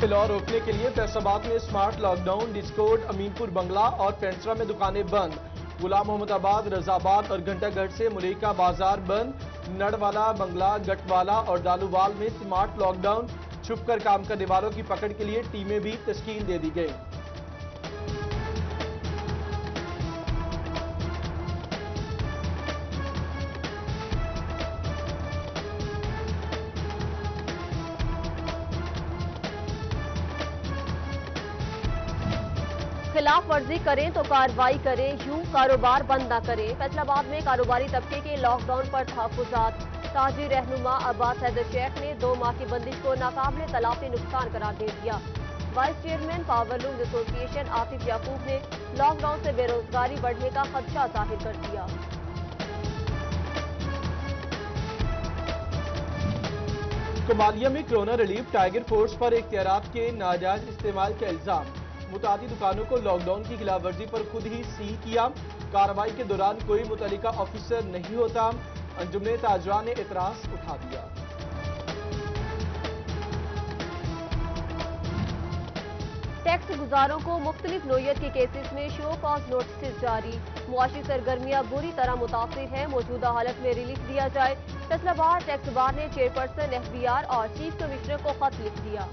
پھیلاؤ روکنے کے لیے فیصلاباد میں سمارٹ لاک ڈاؤن، ڈسکورٹ، امینپور بنگلہ اور پینسرا میں دکانیں بند، غلام محمد آباد، رضا آباد اور گھنٹہ گڑھ سے ملیکہ بازار بند، نڑوالا، بنگلہ، گٹوالا اور ڈالووال میں سمارٹ لاک ڈاؤن، چھپ کر کام کرنے والوں کی پکڑ کے لیے ٹیمیں بھی تشکیل دے دی گئیں۔ خلاف ورزی کریں تو کارروائی کریں، یوں کاروبار بند نہ کریں۔ فیصل آباد میں کاروباری طبقے کے لاک ڈاؤن پر تحفظات، تاجر رہنما عباس حیدر شیخ نے 2 ماہ کی بندش کو ناقابل تلافی نقصان قرار دے دیا۔ وائس چیئرمین پاور لوم ایسوسی ایشن عاطف یعقوب نے لاک ڈاؤن سے بے روزگاری بڑھنے کا خدشہ ظاہر کر دیا۔ کمالیہ میں کرونا ریلیف ٹائیگر فورس پر اختیارات کے ناجائز استعمال کا الزام، متعدد دکانوں کو لاک ڈاؤن کی خلاف ورزی پر خود ہی سیل کیا، کارروائی کے دوران کوئی متعلقہ آفیسر نہیں ہوتا، انجمن تاجران نے اعتراض اٹھا دیا۔ ٹیکس گزاروں کو مختلف نوعیت کے کیسز میں شو کاز نوٹسز جاری، معاشی سرگرمیاں بری طرح متاثر ہیں، موجودہ حالت میں ریلیف دیا جائے۔ فیصل آباد ٹیکس بار نے چیئرپرسن FBR اور چیف کمشنر کو خط لکھ دیا۔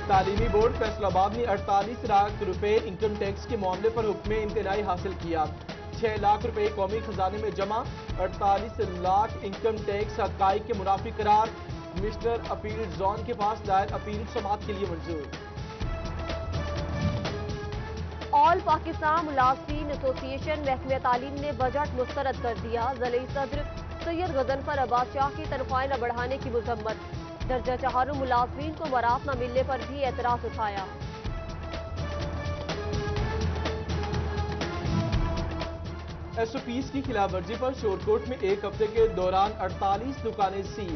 تعلیمی بورڈ فیصل آباد نے 48 لاکھ روپے انکم ٹیکس کے معاملے پر حکم امتناعی حاصل کیا، 6 لاکھ روپے قومی خزانے میں جمع، 48 لاکھ انکم ٹیکس حقائق کے منافی قرار، کمشنر اپیل زون کے پاس دائر اپیل سماعت کے لیے منظور۔ آل پاکستان ملازمین ایسوسی ایشن محکمہ تعلیم نے بجٹ مسترد کر دیا، ضلعی صدر سید غضنفر عباس شاہ کی تنخواہیں نہ بڑھانے کی مذمت، درجہ چہارم ملازمین کو مراعات نہ ملنے پر بھی اعتراض اٹھایا۔ SOPs کی خلاف ورزی پر شورکوٹ میں ایک ہفتے کے دوران 48 دکانیں سیل،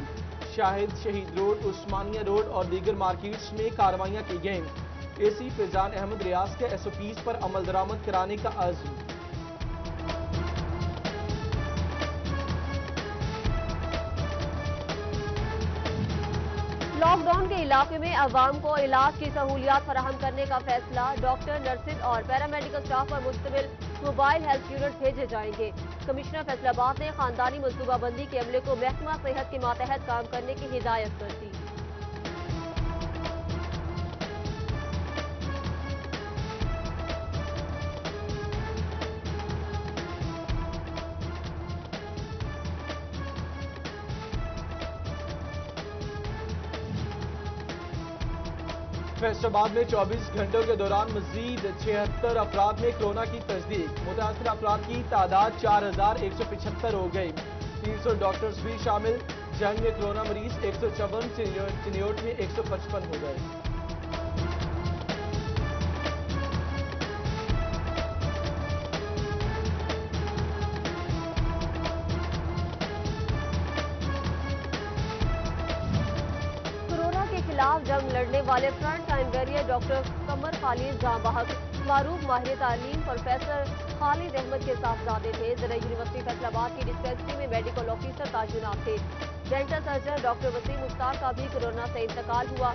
شاہد، شہید روڈ، عثمانیہ روڈ اور دیگر مارکیٹس میں کارروائیاں کی گئیں۔ AC فیضان احمد ریاض کے SOPs پر عمل درآمد کرانے کا عزم۔ لاک ڈاؤن کے علاقے میں عوام کو علاج کی سہولیات فراہم کرنے کا فیصلہ، ڈاکٹر، نرسز اور پیرامیڈیکل سٹاف پر مشتمل موبائل ہیلتھ یونٹ بھیجے جائیں گے۔ کمشنر فیصل آباد نے خاندانی منصوبہ بندی کے عملے کو محکمہ صحت کے ماتحت کام کرنے کی ہدایت کر دی۔ فیصل آباد میں 24 گھنٹوں کے دوران مزید 76 افراد میں کرونا کی تصدیق، متاثرہ افراد کی تعداد 4175 ہو گئی، 300 ڈاکٹرز بھی شامل، جنگ میں کرونا مریض 154، چنیوٹ میں 155 ہو گئے۔ خلاف جنگ لڑنے والے فرنٹ لائن ویریئر ڈاکٹر قمر خالد جاں بحق معروف ماہر تعلیم پروفیسر خالد احمد کے صاحبزادے تھے، زرعی یونیورسٹی فیصل آباد کی ڈسپینسری میں میڈیکل آفیسر تعینات تھے۔ ڈینٹل سرجن ڈاکٹر وسیم مختار کا بھی کورونا سے انتقال ہوا۔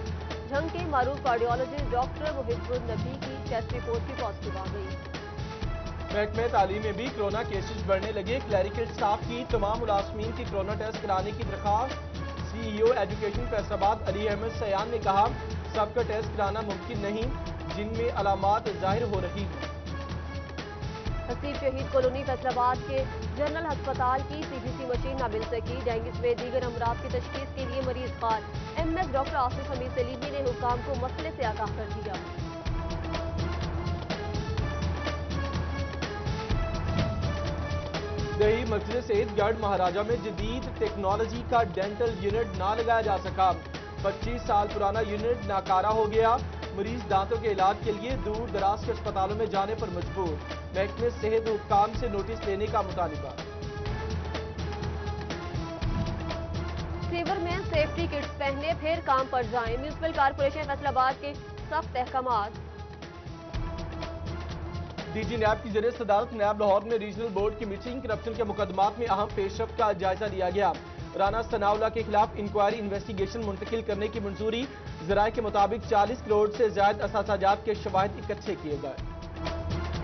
جنگ کے معروف کارڈیولوجسٹ ڈاکٹر محب النبی کی ٹیسٹ رپورٹ بھی پازیٹیو آ گئی۔ محکمہ تعلیم میں بھی کرونا کیسز بڑھنے لگے، کلیریکل سٹاف کی تمام ملازمین کی کرونا ٹیسٹ کرانے کی درخواست۔ CEO ایجوکیشن فیصل آباد علی احمد سیان نے کہا، سب کا ٹیسٹ کرانا ممکن نہیں جن میں علامات ظاہر ہو رہی ہیں۔ حسیب شہید کالونی فیصل آباد کے جنرل ہسپتال کی CBC مشین نہ مل سکی، ڈینگی میں دیگر امراض کی تشخیص کے لیے مریض خوار، MS ڈاکٹر آصف حمید سلیمی نے حکام کو مسئلے سے آگاہ کر دیا۔ دیہی مسجد سید گڑھ مہاراجہ میں جدید ٹیکنالوجی کا ڈینٹل یونٹ نہ لگایا جا سکا، 25 سال پرانا یونٹ ناکارہ ہو گیا، مریض دانتوں کے علاج کے لیے دور دراز کے اسپتالوں میں جانے پر مجبور، محکمہ صحت حکام سے نوٹس لینے کا مطالبہ۔ سیور میں سیفٹی کٹس پہنے پھر کام پر جائیں، میونسپل کارپوریشن فیصل آباد کے سخت احکامات۔ DG نیب کی زیر صدارت نیب لاہور میں ریجنل بورڈ کی میٹنگ، کرپشن کے مقدمات میں اہم پیش رفت کا جائزہ لیا گیا، رانا ثناءاللہ کے خلاف انکوائری انویسٹیگیشن منتقل کرنے کی منظوری، ذرائع کے مطابق 40 کروڑ سے زائد اثاثہ جات کے شواہد اکٹھے کیے گئے۔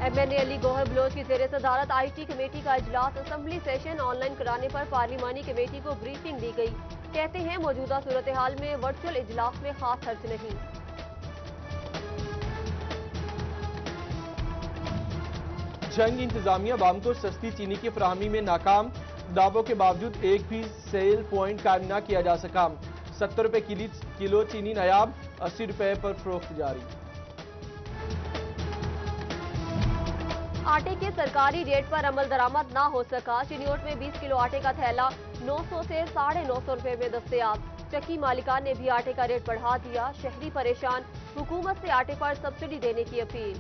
ایم این اے علی گوہر بلوچ کی زیر صدارت آئی ٹی کمیٹی کا اجلاس، اسمبلی سیشن آن لائن کرانے پر پارلیمانی کمیٹی کو بریفنگ دی گئی۔ کہتے ہیں موجودہ صورتحال میں ورچوئل اجلاس میں خاص حرج نہیں۔ جنگ انتظامیہ عوام کو سستی چینی کی فراہمی میں ناکام، دعووں کے باوجود ایک بھی سیل پوائنٹ قائم نہ کیا جا سکا۔ 70 روپے کلو چینی نایاب، 80 روپے پر فروخت جاری۔ آٹے کے سرکاری ریٹ پر عمل درآمد نہ ہو سکا، چنیوٹ میں 20 کلو آٹے کا تھیلا 900 سے 950 روپے میں دستیاب۔ چکی مالکان نے بھی آٹے کا ریٹ بڑھا دیا، شہری پریشان، حکومت سے آٹے پر سبسڈی دینے کی اپیل۔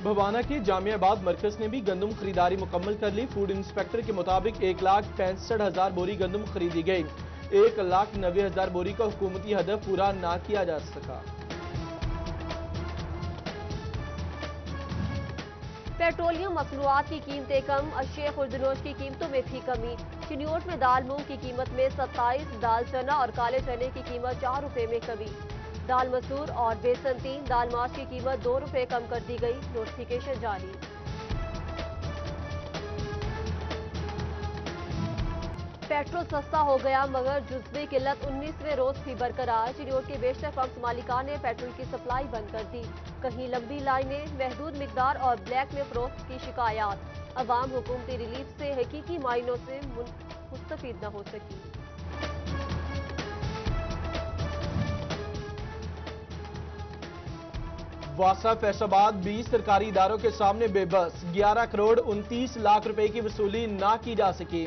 بھوانہ کے جامعہ آباد مرکز نے بھی گندم خریداری مکمل کر لی۔ فوڈ انسپیکٹر کے مطابق 1,65,000 بوری گندم خریدی گئی، 1,90,000 بوری کا حکومتی ہدف پورا نہ کیا جا سکا۔ پیٹرولیم مصنوعات کی قیمتیں کم، اشیاء خوردنوش کی قیمتوں میں بھی کمی۔ چنیوٹ میں دال مونگ کی قیمت میں 27، دال چنا اور کالے چنے کی قیمت 4 روپے میں کمی۔ دال مسور اور بیسن 3، دال ماش کی قیمت 2 روپے کم کر دی گئی، نوٹیفیکیشن جاری۔ پیٹرول سستا ہو گیا مگر جزوی قلت 19ویں روز بھی برقرار، چنیوٹ کے بیشتر پمپس مالکان نے پیٹرول کی سپلائی بند کر دی، کہیں لمبی لائنیں، محدود مقدار اور بلیک میں فروخت کی شکایات، عوام حکومتی ریلیف سے حقیقی معنوں سے مستفید نہ ہو سکی۔ واسا فیصل آباد 20 سرکاری اداروں کے سامنے بے بس، 11 کروڑ 29 لاکھ روپے کی وصولی نہ کی جا سکی۔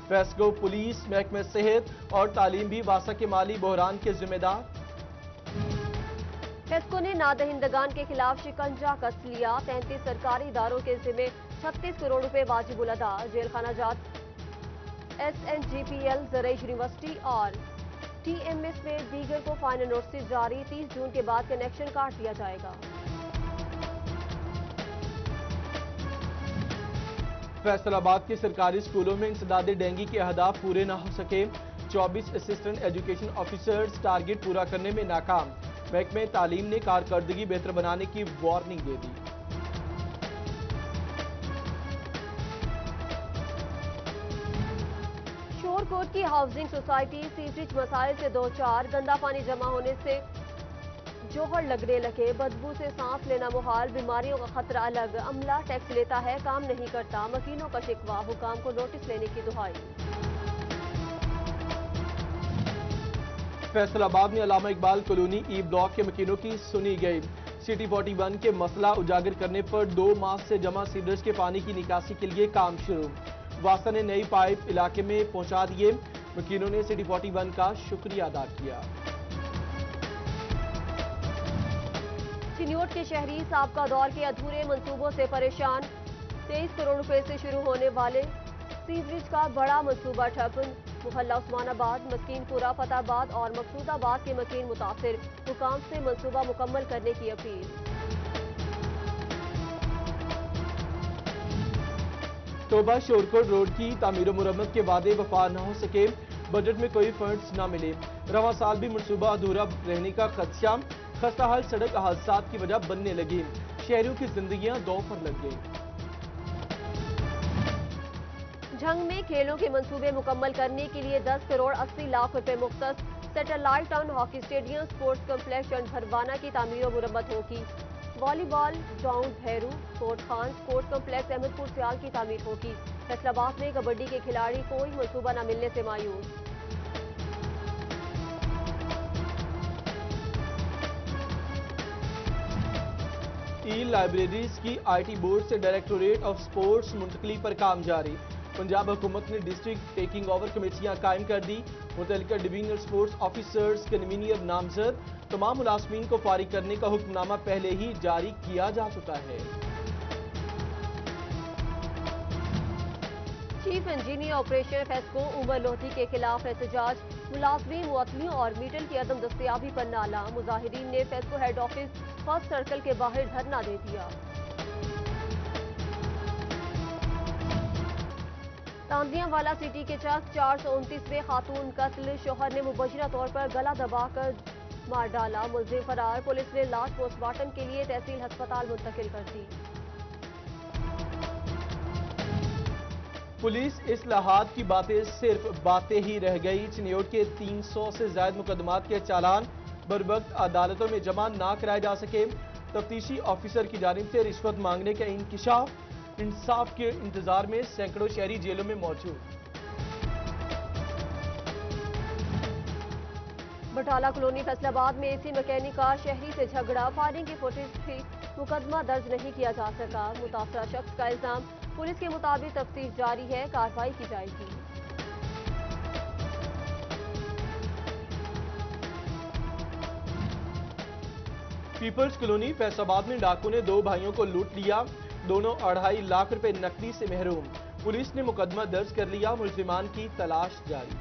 فیسکو، پولیس، محکمہ صحت اور تعلیم بھی واسا کے مالی بحران کے ذمہ دار۔ فیسکو نے نادہندگان کے خلاف شکنجہ کس لیا، 33 سرکاری اداروں کے ذمہ 36 کروڑ روپے واجب الادا، جیل خانہ جات S N G P L, زرعی یونیورسٹی اور ٹی ایم ایس میں دیگر کو فائنل نوٹس جاری، 30 جون کے بعد کنیکشن کاٹ دیا جائے گا۔ فیصل آباد کے سرکاری اسکولوں میں انسداد ڈینگی کے اہداف پورے نہ ہو سکے، 24 اسسٹنٹ ایجوکیشن آفیسرز ٹارگٹ پورا کرنے میں ناکام، محکمہ تعلیم نے کارکردگی بہتر بنانے کی وارننگ دے دی۔ شور کوٹ کی ہاؤسنگ سوسائٹی سیوریج مسائل سے دوچار، گندا پانی جمع ہونے سے جوہر لگنے لگے، بدبو سے سانس لینا محال، بیماریوں کا خطرہ الگ، عملہ ٹیکس لیتا ہے کام نہیں کرتا، مکینوں کا شکوہ، حکام کو نوٹس لینے کی دہائی۔ فیصل آباد میں علامہ اقبال کالونی ای بلاک کے مکینوں کی سنی گئی، سٹی 41 کے مسئلہ اجاگر کرنے پر 2 ماہ سے جمع سیوریج کے پانی کی نکاسی کے لیے کام شروع، واسطہ نے نئی پائپ علاقے میں پہنچا دیے، مکینوں نے سٹی 41 کا شکریہ ادا کیا۔ چنیوٹ کے شہری سابقہ دور کے ادھورے منصوبوں سے پریشان، 23 کروڑ روپے سے شروع ہونے والے سیوریج کا بڑا منصوبہ ٹھپ، محلہ عثمان آباد، مسکین پورہ، فتح آباد اور مقصود آباد کے مکین متاثر، حکام سے منصوبہ مکمل کرنے کی اپیل۔ توبہ شورکوٹ روڈ کی تعمیر و مرمت کے وعدے وفا نہ ہو سکے، بجٹ میں کوئی فنڈز نہ ملے، رواں سال بھی منصوبہ ادھورا رہنے کا خدشہ، خستہ حال سڑک حادثات کی وجہ بننے لگی، شہریوں کی زندگیاں دو پر لگ گئی۔ جھنگ میں کھیلوں کے منصوبے مکمل کرنے کے لیے 10 کروڑ 80 لاکھ روپے مختص، satellite town hockey stadium, sports complex Chund Bharwana کی تعمیر و مرمت ہوگی، والی بال گراؤنڈ بھیرو، سپورٹ خان، sports complex Ahmadpur Sial کی تعمیر ہوگی، فیصل آباد میں کبڈی کے کھلاڑی کوئی منصوبہ نہ ملنے سے مایوس۔ ای لائبریریز کی آئی ٹی بورڈ سے ڈائریکٹوریٹ آف سپورٹس منتقلی پر کام جاری، پنجاب حکومت نے ڈسٹرکٹ ٹیکنگ اوور کمیٹیاں قائم کر دی، متعلقہ ڈویژنل سپورٹس آفیسرز کنوینئر نامزد، تمام ملازمین کو فارغ کرنے کا حکم نامہ پہلے ہی جاری کیا جا چکا ہے۔ چیف انجینئر آپریشن فیسکو عمر لودھی کے خلاف احتجاج، ملازمین معطلیوں اور میٹر کی عدم دستیابی پر نعرہ، مظاہرین نے FESCO head office first circle کے باہر دھرنا دے دیا۔ تاندیاں والا سٹی کے چک 429 خاتون قتل، شوہر نے مبینہ طور پر گلا دبا کر مار ڈالا، ملزم فرار، پولیس نے لاش پوسٹ مارٹم کے لیے تحصیل ہسپتال منتقل کر دی۔ پولیس اصلاحات کی باتیں صرف باتیں ہی رہ گئی، چنیوٹ کے 300 سے زائد مقدمات کے چالان بروقت عدالتوں میں جمع نہ کرائے جا سکے، تفتیشی آفیسر کی جانب سے رشوت مانگنے کا انکشاف، انصاف کے انتظار میں سینکڑوں شہری جیلوں میں موجود۔ بٹالہ کالونی فیصل آباد میں اسی مکینک کا شہری سے جھگڑا، فائرنگ کی فوٹیج تھی، مقدمہ درج نہیں کیا جا سکا، متاثرہ شخص کا الزام، پولیس کے مطابق تفتیش جاری ہے، کارروائی کی جائے گی۔ پیپلز کالونی فیصل آباد میں ڈاکو نے 2 بھائیوں کو لوٹ لیا، دونوں 2.5 لاکھ روپے نقدی سے محروم، پولیس نے مقدمہ درج کر لیا، ملزمان کی تلاش جاری۔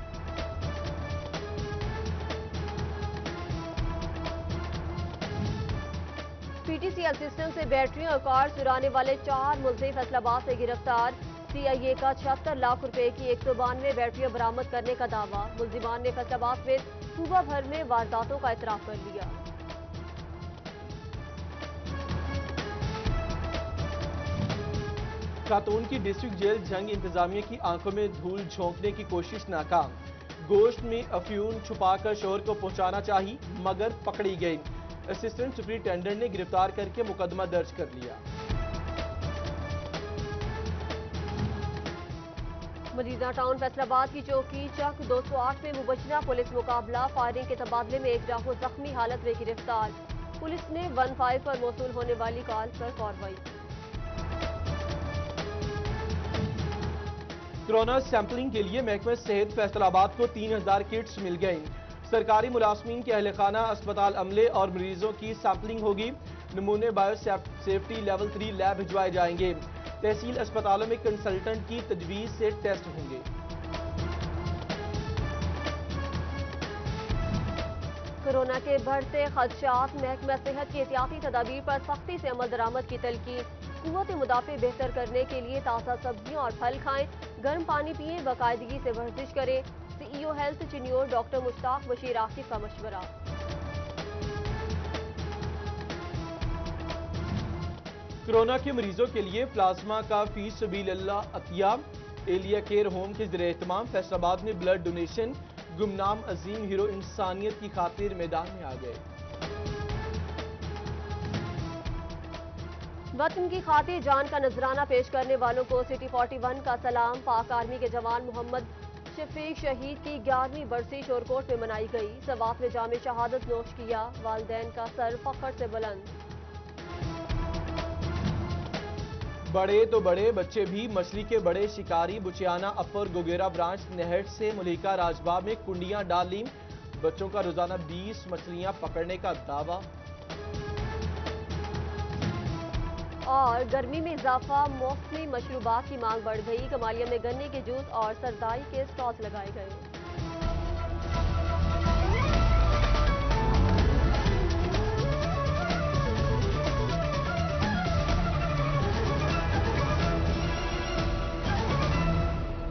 P T C L system سے بیٹریاں اور کار چرانے والے 4 ملزم فیصل آباد سے گرفتار، سی آئی اے کا 76 لاکھ روپے کی 192 بیٹریاں برآمد کرنے کا دعویٰ، ملزمان نے فیصل آباد میں صوبہ بھر میں وارداتوں کا اعتراف کر لیا۔ خاتون کی ڈسٹرکٹ جیل جھنگ انتظامیہ کی آنکھوں میں دھول جھونکنے کی کوشش ناکام، گوشت میں افیون چھپا کر شوہر کو پہنچانا چاہی مگر پکڑی گئی، اسسٹنٹ سپرنٹینڈنٹ نے گرفتار کر کے مقدمہ درج کر لیا۔ مجیدہ ٹاؤن فیصل آباد کی چوکی چک 208 میں مبینہ پولیس مقابلہ، فائرنگ کے تبادلے میں ایک راہو زخمی حالت میں گرفتار، پولیس نے 15 پر موصول ہونے والی کال پر کارروائی کی۔ کورونا سیمپلنگ کے لیے محکمہ صحت فیصل آباد کو 3000 کٹس مل گئیں، سرکاری ملازمین کے اہل خانہ، اسپتال عملے اور مریضوں کی سیمپلنگ ہوگی، نمونے بایو سیفٹی لیول 3 لیب بھجوائے جائیں گے، تحصیل اسپتالوں میں کنسلٹنٹ کی تجویز سے ٹیسٹ ہوں گے۔ کورونا کے بڑھتے خدشات، محکمہ صحت کی احتیاطی تدابیر پر سختی سے عمل درآمد کی تلقین، قوت مدافع بہتر کرنے کے لیے تازہ سبزیاں اور پھل کھائیں، گرم پانی پئیں، باقاعدگی سے ورزش کریں، سی ای او ہیلتھ چنیور ڈاکٹر مشتاق بشیر عاقب کا مشورہ۔ کورونا کے مریضوں کے لیے پلازما کا فی سبیل اللہ عطیہ، ایلیا کیئر ہوم کے زیر اہتمام فیصل آباد میں بلڈ ڈونیشن، گمنام عظیم ہیرو انسانیت کی خاطر میدان میں آ گئے۔ وطن کی خاطر جان کا نذرانہ پیش کرنے والوں کو سٹی 41 کا سلام، پاک آرمی کے جوان محمد شفیق شہید کی 11ویں برسی شورکوٹ میں منائی گئی، سوات میں جام شہادت نوش کیا، والدین کا سر فخر سے بلند۔ بڑے تو بڑے بچے بھی، مچھلی کے بڑے شکاری، بچیانہ اپر گوگیرا برانچ نہر سے ملیکہ راج باغ میں کنڈیاں ڈال لیں، بچوں کا روزانہ 20 مچھلیاں پکڑنے کا دعویٰ۔ اور گرمی میں اضافہ، موسمی مشروبات کی مانگ بڑھ گئی، کمالیہ میں گنے کے جوس اور سردائی کے سٹالز لگائے گئے۔